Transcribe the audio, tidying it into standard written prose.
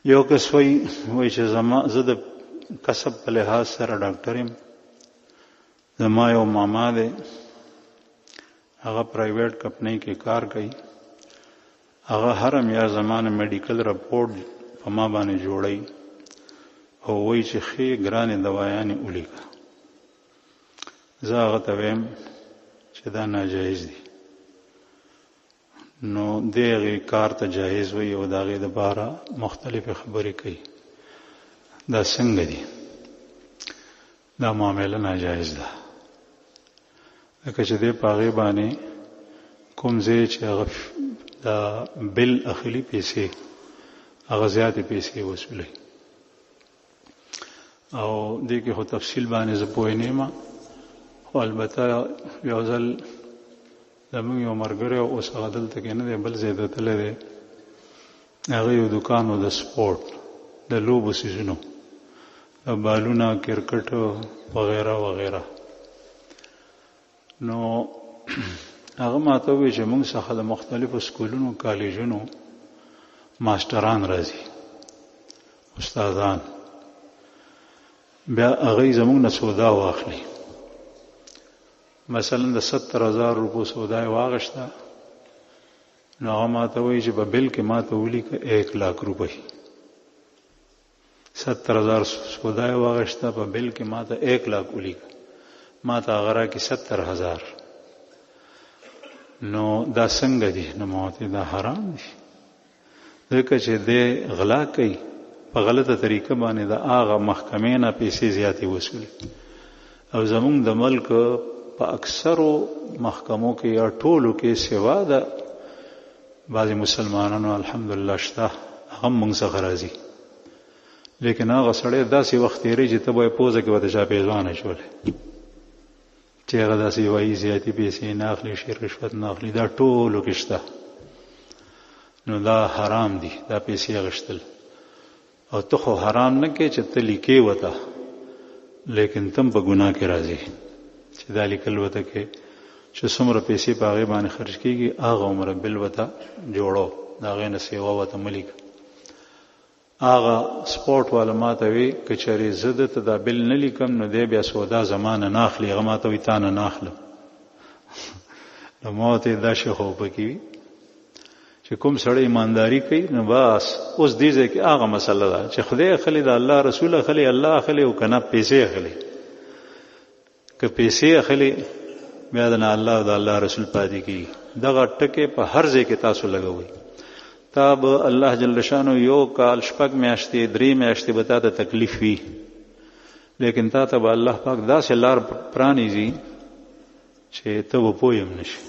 یو کس وای چې زه د کسب په لحاظ سره ډاکټر یم، زما یو ماما دی، هغه پرایویټ کمپنۍ کې کار کوي، هغه هر میاشت زمانه میډیکل رپورټ په ما باندې جوړی او وای چې ښې ګرانې دوايانې ولیکه. زه هغه ته ویم چې دا ناجایز دي. نو دغه کار ته جایز وي او دغه د بارا مختلف خبرې کوي. دا څنګه دي؟ دا معامله ناجایز ده. لکه چې دې پاغه باندې کوم ځای چې هغه دا بل اخلي پیسې، هغه زیاتې پیسې وصولي. او دې کې خو تفصیل باندې زه پوه نه یم، خو البته یو ځل زموږ یو ملګری اوس هغه دلته کې نه دی، بل ځای ته تللی دی، هغه یو دوکان و د سپورټ د لوبو څیزونو، بالونه، کرکټ وغیره وغیره. نو هغه ماته وی چې موږ څخه د مختلفو سکولونو کالجونو ماستران راځي، استادان، بیا هغه زموږ نه سودا واخلي. مثلا د 70,000 روپو سودا واغشته، نو هغه ماته وی چې په بل کې ماته ولیکه 1 लाख روپۍ. 70,000 سودا واغشته، په بل کې ماته 1 लाख ولیکه، ماته هغه را کې 70,000. نو دا څنګه دي؟ نو ماته دا حرام دي، ځکه چې دې غلا کوي په غلطه طریقه باندې، د هغه محکمې نه پیسې زیاتې وصولي. او زمونږ د ملک په اکثرو محکمو کې یا ټولو کې سوا د بعضې مسلمانانو الحمدلله شته، هغه موږ څخه راځي. لیکن هغه سړی داسې وخت تېري چې ته به یې پوزه کې ورته چا پیزوانه شولې چې هغه داسې وایي زیاتې پیسې نه اخلي، شي رشوت نه اخلي. دا ټولو کې شته. نو دا حرام دي، دا پیسې اخیستل. او ته خو حرام نه کې چې ته لیکې وته، لیکن تم په ګناه کې راځي چې دا لیکل وته کې چې څومره پیسې په هغې باندې خرج کېږي، هغه عمره بل وته جوړو، د هغې نه سیوا وته مه لیکه. هغه سپورټ والا ما ته وی که چېرې زه دته دا بل نه لیکم نو دی بیا سودا زمانه نه اخلي. هغه ما ته وی تا نه اخلم. نو ما ته دا شی خو پکې وي چې کوم سړی ایمانداري کوي، نو بس اوس دې ځای کې هغه مسله ده چې خدای اخلي، د الله رسول اخلي، الله اخلي، او کنه پیسې اخلي. که پیسې اخلي بیا د الله او د الله رسول پاتې کیږي. دغه ټکي په هر ځای کې تاسو لګوي. تا به الله جل شانو یو کال 6 میاشتې 3 میاشتې به تا ته تکلیف وي، لیکن تا ته به الله پاک داسې لار پرانیزي چې ته به پوه هم نشي.